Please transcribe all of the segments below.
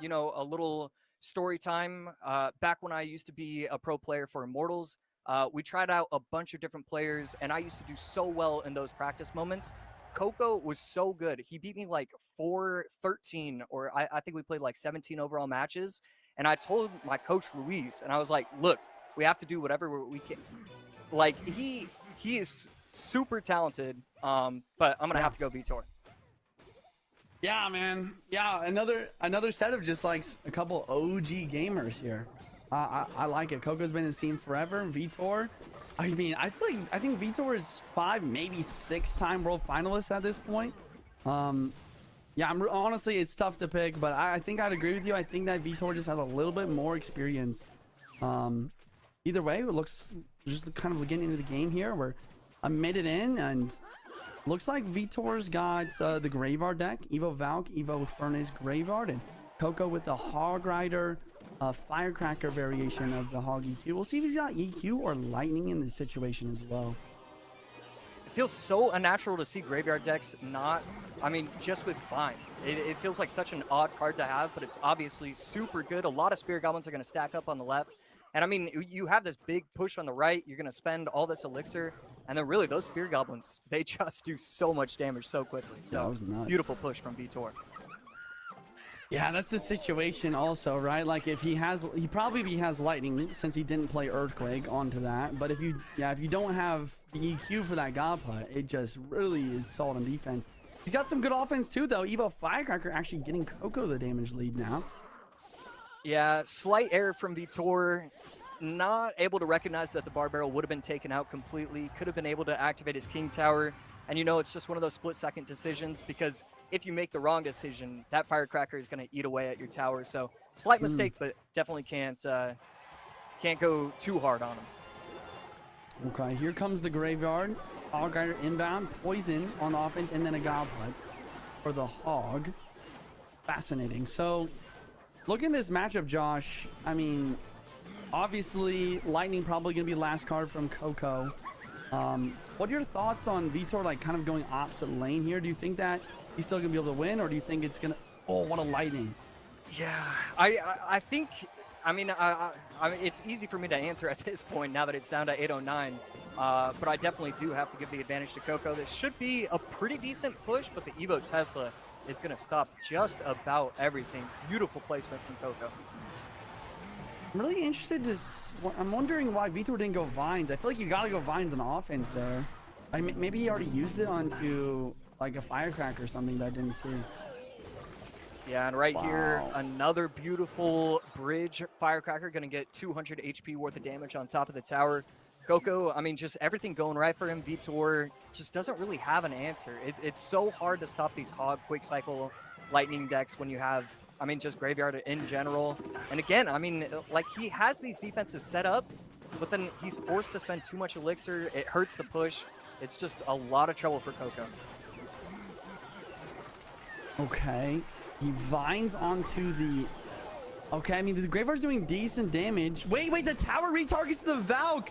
You know, a little story time. Back when I used to be a pro player for Immortals, we tried out a bunch of different players, and I used to do so well in those practice moments. Coco was so good. He beat me like 4-13, or I think we played like 17 overall matches. And I told my coach Luis, and I was like, "Look, we have to do whatever we can." Like he is super talented. But I'm gonna Yeah. have to go Vitor. Yeah, man. Yeah, another set of just like a couple OG gamers here. I like it. Coco's been in the scene forever. Vitor, I mean, I think Vitor is 5, maybe 6-time world finalist at this point. Yeah, honestly, it's tough to pick, but I think I'd agree with you. I think that Vitor just has a little bit more experience. Either way, it looks just kind of getting into the game here. I made it in, and looks like Vitor's got the Graveyard deck, Evo Valk, Evo Furnace Graveyard, and Coco with the Hog Rider Firecracker variation of the Hog EQ. We'll see if he's got EQ or Lightning in this situation as well. It feels so unnatural to see Graveyard decks not, I mean, just with Vines. It feels like such an odd card to have, but it's obviously super good. A lot of Spirit Goblins are going to stack up on the left. And I mean, you have this big push on the right. You're going to spend all this elixir. And then really, those Spirit Goblins, they just do so much damage so quickly. So that was nuts. Beautiful push from Vitor. Yeah, that's the situation also, right? Like if he probably has Lightning since he didn't play Earthquake onto that. But if you don't have the EQ for that Godpla, it just really is solid on defense. He's got some good offense too, though. Evo Firecracker actually getting Coco the damage lead now. Yeah, slight error from Vitor. Not able to recognize that the Bar Barrel would have been taken out completely. Could have been able to activate his King Tower. And you know, it's just one of those split-second decisions, because if you make the wrong decision, that Firecracker is going to eat away at your tower. So slight mistake, but definitely can't go too hard on him. Okay, here comes the Graveyard. Hog Rider inbound, Poison on offense, and then a Godpla for the Hog. Fascinating. So, look at this matchup, Josh. I mean, obviously, Lightning probably going to be last card from Coco. What are your thoughts on Vitor, like, kind of going opposite lane here? Do you think that he's still going to be able to win, or do you think it's going to... Oh, what a Lightning. Yeah, I think... I mean, it's easy for me to answer at this point now that it's down to 809. But I definitely do have to give the advantage to Coco. This should be a pretty decent push, but the Evo Tesla is going to stop just about everything. Beautiful placement from Coco. I'm really interested to... I'm wondering why Vitor didn't go Vines. I feel like you got to go Vines on offense there. Maybe he already used it onto like a Firecracker or something that I didn't see. Yeah, and right here, another beautiful bridge Firecracker, going to get 200 HP worth of damage on top of the tower. Coco, I mean, just everything going right for him. Vitor just doesn't really have an answer. It's so hard to stop these Hog Quick Cycle Lightning decks when you have, I mean, just Graveyard in general. And again, I mean, like, he has these defenses set up, but then he's forced to spend too much elixir. It hurts the push. It's just a lot of trouble for Coco. Okay. He vines onto the... Okay, I mean, the Graveyard's doing decent damage. Wait, the tower retargets the Valk!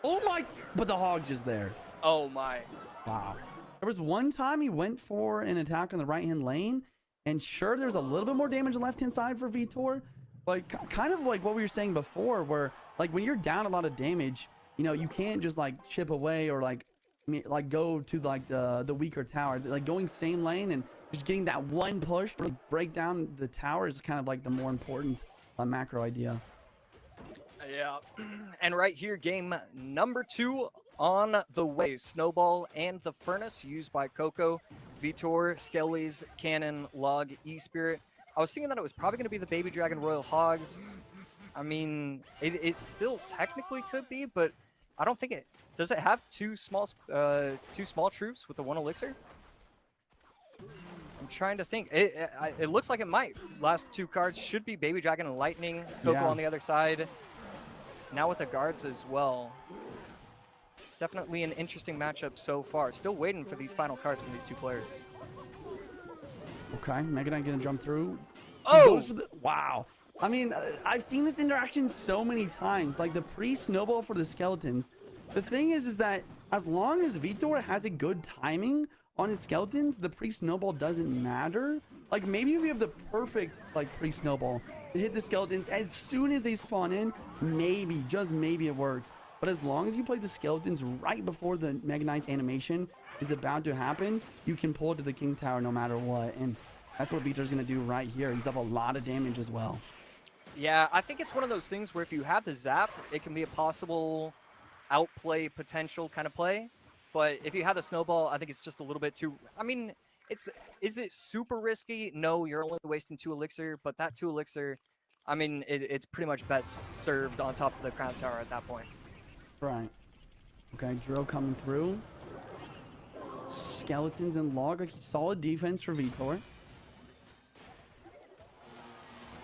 Oh my... But the Hog's just there. Oh my. Wow. There was one time he went for an attack on the right-hand lane, and sure, there's a little bit more damage on the left-hand side for Vitor, but kind of like what we were saying before, where, like, when you're down a lot of damage, you know, you can't just, like, chip away or, like go to, like, the weaker tower. Like, going same lane and just getting that one push to break down the tower is kind of like the more important macro idea. Yeah, and right here, game number 2 on the way. Snowball and the Furnace used by Coco, Vitor, Skelly's, Cannon, Log, E-Spirit. I was thinking that it was probably going to be the Baby Dragon Royal Hogs. I mean, it still technically could be, but I don't think it... Does it have two small troops with the 1 elixir? I'm trying to think. It looks like it might. Last 2 cards should be Baby Dragon and Lightning. Coco on the other side. Now with the guards as well. Definitely an interesting matchup so far. Still waiting for these final cards from these 2 players. Okay, Mega Knight gonna jump through. Oh! Wow. I mean, I've seen this interaction so many times. Like the pre-snowball for the skeletons. The thing is that as long as Vitor has a good timing on his skeletons, the pre-snowball doesn't matter. Like maybe if you have the perfect like pre-snowball to hit the skeletons as soon as they spawn in, maybe, just maybe it works. But as long as you play the skeletons right before the Mega Knight's animation is about to happen, you can pull it to the King Tower no matter what. And that's what Vítor's going to do right here. He's up a lot of damage as well. Yeah, I think it's one of those things where if you have the zap, it can be a possible outplay potential kind of play. But if you have the snowball, I think it's just a little bit too... I mean, is it super risky? No, you're only wasting 2 elixir, but that 2 elixir, I mean, it's pretty much best served on top of the crown tower at that point. Right. Okay, drill coming through. Skeletons and log. Like, solid defense for Vítor.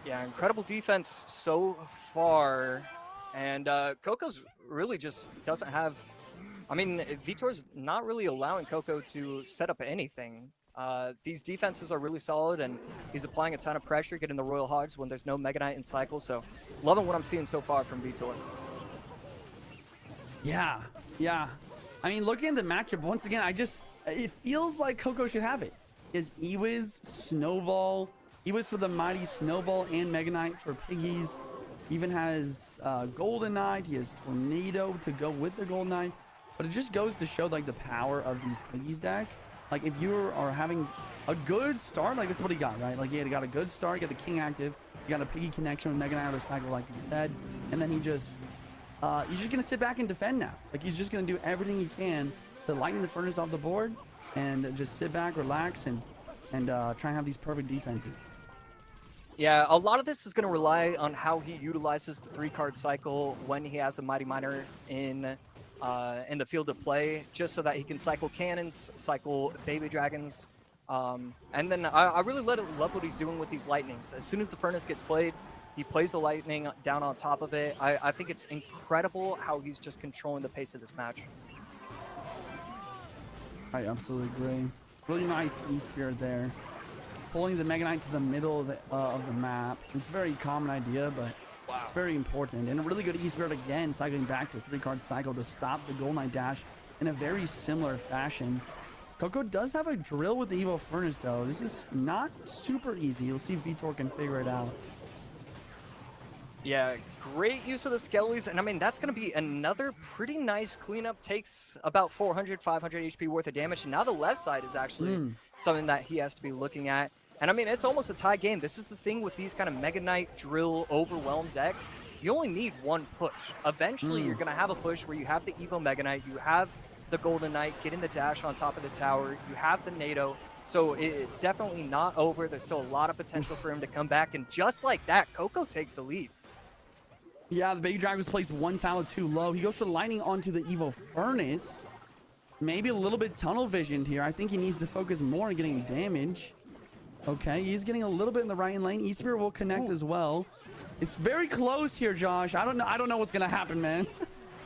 Yeah, incredible defense so far. And Coco's really just doesn't have... I mean, Vítor's not really allowing Coco to set up anything. These defenses are really solid, and he's applying a ton of pressure, getting the Royal Hogs when there's no Mega Knight in cycle. So, loving what I'm seeing so far from Vítor. Yeah, yeah. I mean, looking at the matchup, once again, it feels like Coco should have it. He has Ewiz, Snowball, Ewiz for the Mighty Snowball, and Mega Knight for Piggies. Even has Golden Knight. He has Tornado to go with the Golden Knight. But it just goes to show like the power of these Piggies deck. Like if you are having a good start, like this is what he got, right? Like he had got a good start, you got the King active, you got a Piggy connection with Mega Knight out of cycle, like you said, and then he's just gonna sit back and defend now. Like he's just gonna do everything he can to lighten the furnace off the board and just sit back, relax, and try and have these perfect defenses. Yeah, a lot of this is going to rely on how he utilizes the 3-card cycle when he has the Mighty Miner in the field of play, just so that he can cycle cannons, cycle baby dragons. And then I really love what he's doing with these lightnings. As soon as the furnace gets played, he plays the lightning down on top of it. I think it's incredible how he's just controlling the pace of this match. I absolutely agree. Really nice E-Spirit there. Pulling the Mega Knight to the middle of the map. It's a very common idea, but it's very important. And a really good E-Spirit again, cycling back to a 3-card cycle to stop the Golden Knight dash in a very similar fashion. Coco does have a drill with the Evo Furnace, though. This is not super easy. You'll see if Vítor can figure it out. Yeah, great use of the skellies, and I mean, that's going to be another pretty nice cleanup. Takes about 400, 500 HP worth of damage, and now the left side is actually something that he has to be looking at. And I mean, it's almost a tie game. This is the thing with these kind of Mega Knight drill overwhelm decks. You only need one push. Eventually, you're going to have a push where you have the Evo Mega Knight, you have the Golden Knight getting the dash on top of the tower, you have the NATO. So it's definitely not over. There's still a lot of potential for him to come back, and just like that, Coco takes the lead. Yeah, the Baby Dragon was placed 1 tile too low. He goes for lightning onto the Evo Furnace. Maybe a little bit tunnel visioned here. I think he needs to focus more on getting damage. Okay, he's getting a little bit in the right lane. E-Spirit will connect as well. It's very close here, Josh. I don't know what's gonna happen, man.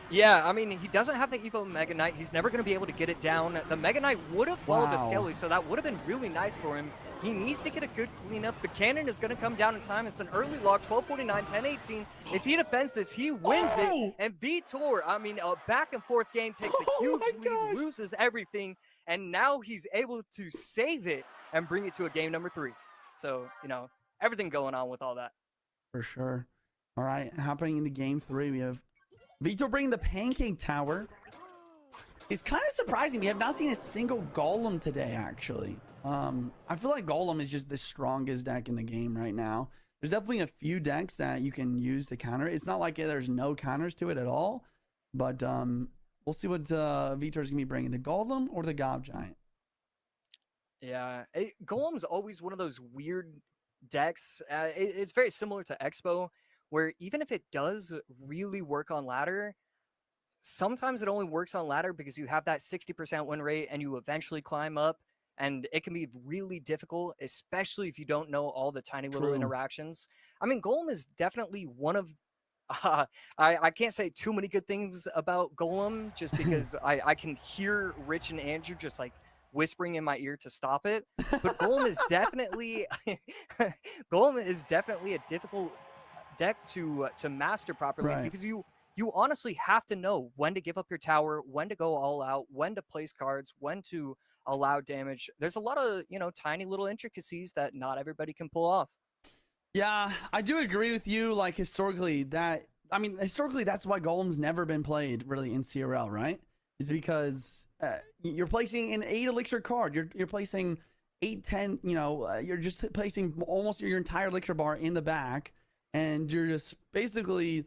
Yeah, I mean, he doesn't have the Evo Mega Knight. He's never going to be able to get it down. The Mega Knight would have followed the Skelly, so that would have been really nice for him. He needs to get a good cleanup. The cannon is going to come down in time. It's an early log, 12:49, 10:18. If he defends this, he wins it. And Vítor, I mean, a back-and-forth game, takes a huge lead, loses everything, and now he's able to save it and bring it to a game number 3. So, you know, everything going on with all that. For sure. All right, happening into game 3, we have Vítor bringing the Pancake Tower. It's kind of surprising. We have not seen a single Golem today, actually. I feel like Golem is just the strongest deck in the game right now. There's definitely a few decks that you can use to counter it. It's not like there's no counters to it at all. But we'll see what Vítor's going to be bringing. The Golem or the Gob Giant? Yeah, Golem's always one of those weird decks. It's very similar to Expo, where even if it does really work on ladder, sometimes it only works on ladder because you have that 60% win rate and you eventually climb up, and it can be really difficult, especially if you don't know all the tiny little interactions. I mean, Golem is definitely one of... I can't say too many good things about Golem just because I can hear Rich and Andrew just like whispering in my ear to stop it. But Golem is definitely... Golem is definitely a difficult deck to master properly, because you honestly have to know when to give up your tower, when to go all out, when to place cards, when to allowed damage. There's a lot of, you know, tiny little intricacies that not everybody can pull off. Yeah, I do agree with you. Like historically, historically that's why Golem's never been played really in CRL, right? Is because you're placing an 8 elixir card. You're placing 8, 10. You know, you're just placing almost your entire elixir bar in the back, and you're just basically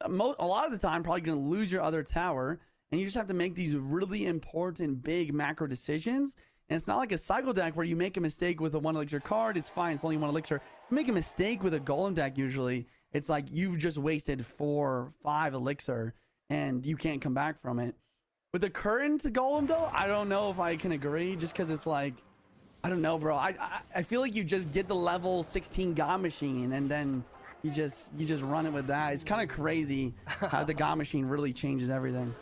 a lot of the time probably going to lose your other tower, and you just have to make these really important big macro decisions. And it's not like a cycle deck where you make a mistake with a 1 elixir card, it's fine, it's only 1 elixir. You make a mistake with a golem deck, usually it's like you've just wasted 4, 5 elixir and you can't come back from it. With the current golem though, I don't know if I can agree, just because it's like, I don't know, bro. I feel like you just get the level 16 God machine and then you just run it with that. It's kind of crazy how the God machine really changes everything.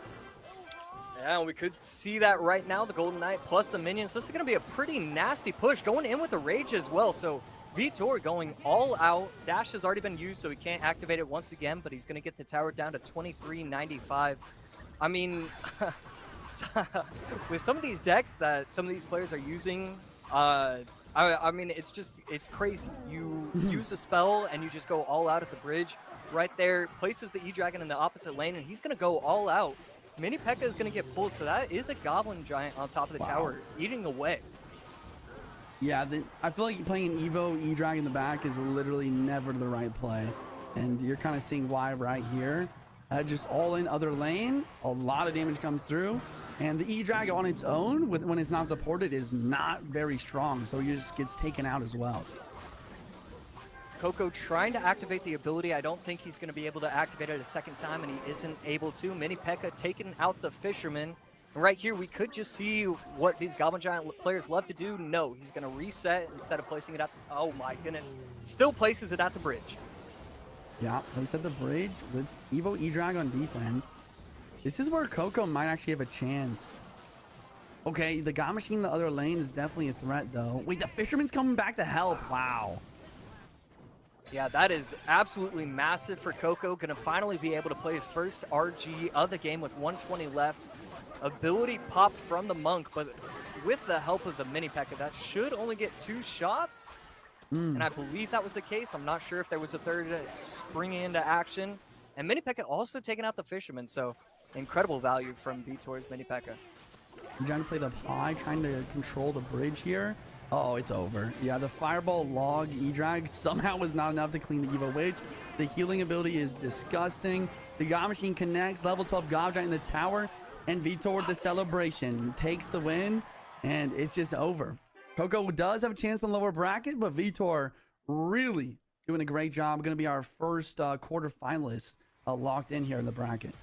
Yeah, we could see that right now. The Golden Knight plus the minions. This is going to be a pretty nasty push going in with the Rage as well. So Vítor going all out. Dash has already been used, so he can't activate it once again, but he's going to get the tower down to 2395. I mean, with some of these decks that some of these players are using, I mean, it's crazy. You use a spell and you just go all out at the bridge. Right there, places the E-Dragon in the opposite lane, and he's going to go all out. Mini P.E.K.K.A is going to get pulled, so that is a Goblin Giant on top of the tower, eating away. Yeah, I feel like playing an Evo E-Dragon in the back is literally never the right play. And you're kind of seeing why right here. Just all in other lane, a lot of damage comes through. And the E-Dragon on its own, when it's not supported, is not very strong. So he just gets taken out as well. Coco trying to activate the ability. I don't think he's going to be able to activate it a second time, and he isn't able to. Mini P.E.K.K.A taking out the Fisherman. And right here, we could just see what these Goblin Giant players love to do. No, he's going to reset instead of placing it at the, oh my goodness. Still places it at the bridge. Yeah, place at the bridge with Evo E-Drag on defense. This is where Coco might actually have a chance. Okay, the God Machine in the other lane is definitely a threat, though. Wait, the Fisherman's coming back to help. Wow. Yeah, that is absolutely massive for Coco. Going to finally be able to play his first RG of the game with 120 left. Ability popped from the Monk, but with the help of the Mini P.E.K.K.A, that should only get 2 shots. And I believe that was the case. I'm not sure if there was a third springing into action. And Mini P.E.K.K.A also taking out the Fisherman, so incredible value from Vítor's Mini P.E.K.K.A. Trying to play the high, trying to control the bridge here. Oh, it's over. Yeah, the Fireball Log E-Drag somehow was not enough to clean the Evo Witch. The healing ability is disgusting. The God Machine connects, level 12 God Giant in the tower, and Vítor the celebration takes the win, and it's just over. Coco does have a chance in the lower bracket, but Vítor really doing a great job. Going to be our first quarter finalist locked in here in the bracket.